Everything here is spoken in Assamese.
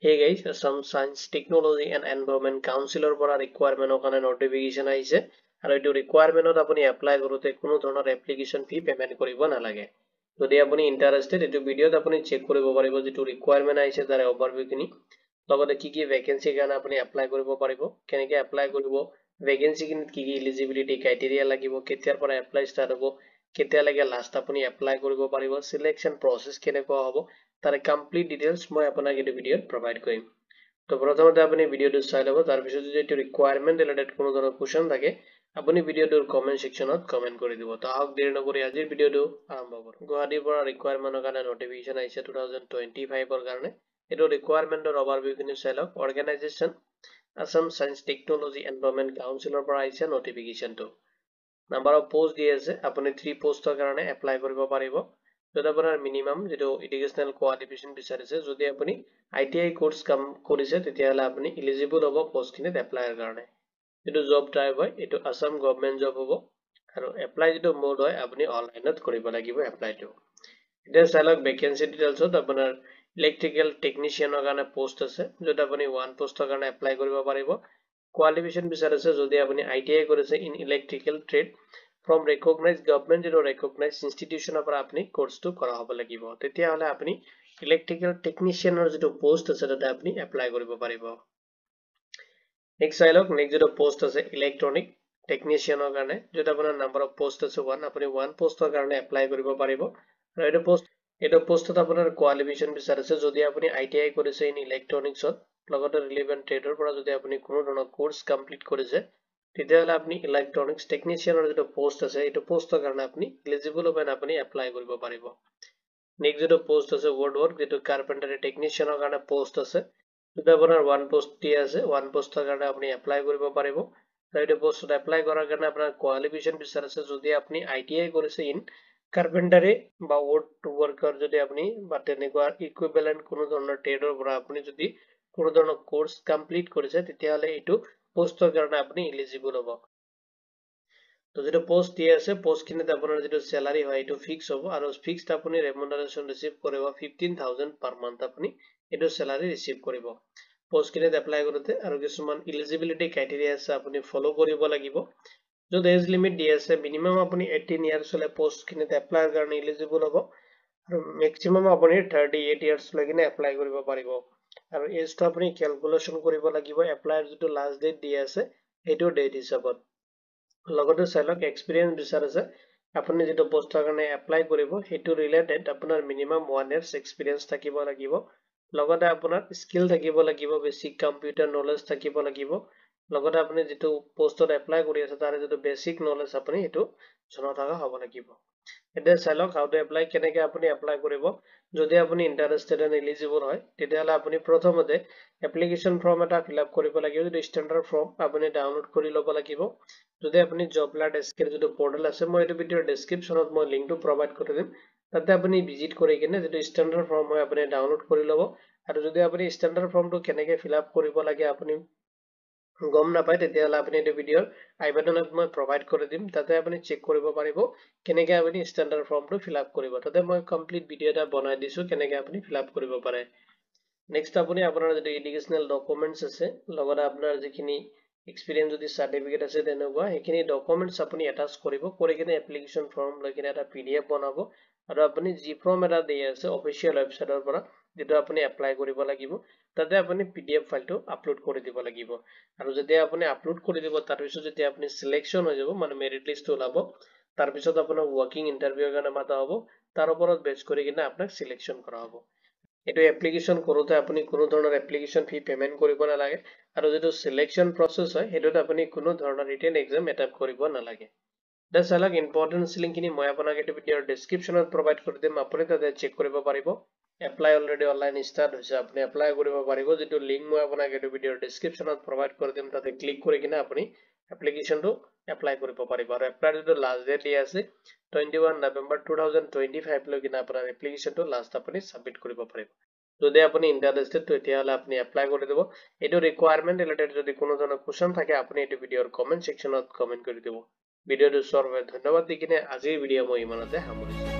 Hey guys, some Science, Technology and Environment Councilor পৰা requirement কাৰণে notification আহিছে আৰু এইটো requirementত আপুনি apply কৰোতে কোনো ধৰণৰ application fee payment কৰিব নালাগে। যদি আপুনি interested এইটো ভিডিঅ'ত আপুনি চেক কৰিব পাৰিব যেটো requirement আহিছে তাৰ overview খিনি লগতে কি vacancy কাৰণে আপুনি apply কৰিব পাৰিব কেনেকৈ apply কৰিব vacancy খিনিত কি eligibility criteria লাগিব কেতিয়াৰ পৰা apply start হ'ব কেতিয়ালৈকে last আপুনি apply কৰিব পাৰিব selection process কেনেকুৱা হ'ব তাৰে complete details মই আপোনাক এই ভিডিঅ'ত provide কৰিম তো প্ৰথমতে আপুনি ভিডিঅ'টো চাই লব তাৰ পিছত যদি এইটো requirement related কোনো ধৰণৰ question থাকে আপুনি ভিডিঅ'টোৰ comment sectionত comment কৰি দিব তো আহক দেৰি নকৰি আজিৰ ভিডিঅ'টো আৰম্ভ কৰো গুৱাহাটীৰ পৰা requirementৰ কাৰণে notification আহিছে 2025 ৰ কাৰণে এইটো requirementৰ overview খিনি চাই লওক organization Assam Science Technology Environment Councilৰ পৰা আহিছে notificationটো number of post দি আছে আপুনি 3 postৰ কাৰণে apply কৰিব পাৰিব যদি আপোনাৰ মিনিমাম যেটো এডুকেশনাল কোৱালিফিকেশন বিচাৰিছে যদি আপুনি ITI কোৰ্স কাম কৰিছে তেতিয়াহলে আপুনি এলিজিবল হ'ব পোষ্ট খিনিত এপ্লাইৰ কাৰণে যেটো জব টাইপ হয় এটো আসাম গভৰ্নমেন্ট জব হ'ব আৰু এপ্লাই যেটো মোড হয় আপুনি অনলাইনত কৰিব লাগিব এপ্লাইটো এতিয়া চালক ভ্যাকেন্সি ডিটেইলছত আপোনাৰ ইলেক্ট্ৰিক্যাল টেকনিশিয়ানৰ কাৰণে পোষ্ট আছে যত আপুনি 1 পোষ্টৰ কাৰণে এপ্লাই কৰিব পাৰিব কোৱালিফিকেশন বিচাৰিছে যদি আপুনি ITI কৰিছে in electrical trade from recognized government or recognized institution of apni course to kora hobo lagibo tetia hole apni electrical technician or jeto post ase tata apni apply koribo paribo next dialog next jeto post ase electronic technician or karone jeta apunar number of post ase 1 apni 1 post or karone apply koribo paribo eto post ta apunar qualification bicharise jodi apni ITI korise in electronics or logote relevant trade or pora jodi apni kono dhoronor course complete korise তেতিয়াহলে আপনি ইলেক্ট্ৰনিক্স টেকনিশিয়ানৰ যেটো পোষ্ট আছে এটো পোষ্টৰ কাৰণে আপনি এলিজিবল হ'বেন আপনি এপ্লাই কৰিব পাৰিব নেক্সট যেটো পোষ্ট আছে ওয়াৰ্ড ওয়াৰ্ক যেটো কাৰ্পেন্টাৰী টেকনিশিয়ানৰ কাৰণে পোষ্ট আছে যেটো আপোনাৰ 1 পোষ্ট দি আছে 1 পোষ্টৰ কাৰণে আপনি এপ্লাই কৰিব পাৰিব আৰু এটো পোষ্টত এপ্লাই কৰাৰ কাৰণে আপোনাৰ কোৱালিফিকেশন বিচাৰিছে যদি আপনি ITI কৰিছে ইন কাৰ্পেন্টাৰী বা ওয়াৰ্ড ওয়াৰ্কাৰ যদি আপনি বা তেনেকুৱা ইকুইভ্যালেন্ট কোনো ধৰণৰ ট্ৰেডৰ পৰা আপনি যদি কোনো ধৰণৰ কোৰ্স কমপ্লিট কৰিছে তেতিয়াহলে এটো পোষ্টৰ কাৰণে আপনি এলিজিবল হ'ব তো যেটো পোষ্ট দি আছে পোষ্ট খিনিত আপোনাৰ যেটো স্যালাৰি হয় এটো ফিক্স হ'ব আৰু ফিক্সড আপুনি ৰেমুনাৰেশন ৰিসিভ কৰিব 15000 পাৰ মান্থ আপুনি এটো স্যালাৰি ৰিসিভ কৰিব পোষ্ট খিনিত এপ্লাই কৰোতে আৰু কিছুমান এলিজিবিলিটি ক্ৰাইটেৰিয়া আছে আপুনি ফলো কৰিব লাগিব যত এজ লিমিট দি আছে মিনিমাম আপুনি 18 ইয়াৰ্স হলে পোষ্ট খিনিত এপ্লাই কাৰণে এলিজিবল হ'ব আৰু ম্যাক্সিমাম আপুনি 38 ইয়াৰ্স লৈকে এপ্লাই কৰিব পাৰিব আৰু এজটো আপুনি ক্যালকুলেশন কৰিব লাগিব এপ্লাইৰ যেটো লাষ্ট ডেট দি আছে এটো ডেট হিচাপত লগতে চালক এক্সপেৰিয়েন্স বিচাৰিছে আপুনি যেটো পোষ্টৰ কাৰণে এপ্লাই কৰিব হেতু ৰিলেটেড আপোনাৰ মিনিমাম 1 ইয়াৰ্স এক্সপেৰিয়েন্স থাকিব লাগিব লগতে আপোনাৰ স্কিল থাকিব লাগিব বেসিক কম্পিউটাৰ নলেজ থাকিব লাগিব লগতে আপুনি যেটো পোষ্টত এপ্লাই কৰি আছে তাৰ যেটো বেসিক নলেজ আপুনি হেতু জনা থকা হ'ব লাগিব এটা চালক হাউ টু এপ্লাই কেনেকৈ আপুনি এপ্লাই কৰিব যদি আপুনি ইন্টাৰেস্টেড এণ্ড এলিজিবল হয় তেতিয়াহলে আপুনি প্ৰথমতে এপ্লিকেশন ফৰ্ম এটা ফিল আপ কৰিব লাগিব যেটো ষ্টেণ্ডাৰ্ড ফৰ্ম আপুনি ডাউনলোড কৰি ল'ব লাগিব যদি আপুনি জবলাট এসকেৰ যেটো পোৰ্টাল আছে মই এটো ভিডিওৰ ডেসক্ৰিপচনত মই লিংকটো প্ৰভাইড কৰি দিম তাতে আপুনি ভিজিট কৰি কিনে যেটো ষ্টেণ্ডাৰ্ড ফৰ্ম হয় আপুনি ডাউনলোড কৰি ল'ব আৰু যদি আপুনি ষ্টেণ্ডাৰ্ড ফৰ্মটো কেনেকৈ ফিল আপ কৰিব লাগে আপুনি গম নাপায় তেতিয়াহলে আপুনি এটো ভিডিওৰ আই বাটনত মই প্ৰভাইড কৰি দিম তাতে আপুনি চেক কৰিব পাৰিব কেনেকৈ আপুনি ষ্টেণ্ডাৰ্ড ফৰ্মটো ফিল আপ কৰিব তাতে মই কমপ্লিট ভিডিও এটা বনাই দিছো কেনেকৈ আপুনি ফিল আপ কৰিব পাৰে নেক্সট আপুনি আপোনাৰ যেটো এডুকেশনাল ডকুমেন্টস আছে লগতে আপোনাৰ যিখিনি এক্সপেৰিয়েন্স যদি সাৰ্টিফিকেট আছে তেনেকুৱা হেখিনি ডকুমেন্টস আপুনি এটাচ কৰিব কৰি কিনে এপ্লিকেশন ফৰ্ম লৈ কিনে এটা PDF বনাব আৰু আপুনি জি ফৰ্ম এটা দি আছে অফিশিয়াল ওয়েবসাইটৰ পৰা যেটো আপুনি এপ্লাই কৰিব লাগিব তাতে আপুনি PDF ফাইলটো আপলোড কৰি দিব লাগিব আৰু যেতিয়া আপুনি আপলোড কৰি দিব তাৰ পিছত যেতিয়া আপুনি সিলেকশন হৈ যাব মানে মেৰিট লিষ্ট ওলাব তাৰ পিছত আপোনাৰ ওয়াৰ্কিং ইন্টাৰভিউৰ কাৰণে মাতা হ'ব তাৰ ওপৰত বেছ কৰি কিনে আপোনাক সিলেকশন কৰা হ'ব এটো এপ্লিকেশন কৰোতে আপুনি কোনো ধৰণৰ এপ্লিকেশন ফি পেমেন্ট কৰিব নালাগে আৰু যেটো সিলেকশন প্ৰসেস হয় হেতুত আপুনি কোনো ধৰণৰ ৰিটেন এক্সাম এটেম্প কৰিব নালাগে দা চালক ইম্পৰ্টেন্স লিংক খিনি মই আপোনাক এটো ভিডিওৰ ডেসক্ৰিপচনত প্ৰভাইড কৰি দিম আপুনি তাতে চেক কৰিব পাৰিব এপ্লাই অলৰেডি অনলাইন ষ্টাৰ্ট হৈছে আপুনি এপ্লাই কৰিব পাৰিব যেটো লিংক মই আপোনাক এটো ভিডিওৰ ডেসক্ৰিপচনত প্ৰভাইড কৰি দিম তাতে ক্লিক কৰি কিনে আপুনি এপ্লিকেশনটো এপ্লাই কৰিব পাৰিব আৰু এপ্লাই যেটো লাষ্ট ডেট দি আছে 21 নৱেম্বৰ 2025 লৈকে আপোনাৰ এপ্লিকেশনটো লাষ্ট আপুনি সাবমিট কৰিব পাৰিব যদি আপুনি ইন্টাৰেস্টেড তো এতিয়াহলে আপুনি এপ্লাই কৰি দিব এটো ৰিকোয়াৰমেন্ট ৰিলেটেড যদি কোনো ধৰণৰ কোৱেশ্চন থাকে আপুনি এটো ভিডিওৰ কমেন্ট সেকশনত কমেন্ট কৰি দিব ভিডিওটো চোৱাৰ বাবে ধন্যবাদ দি কিনে আজিৰ ভিডিও মই ইমানতে সামৰিছো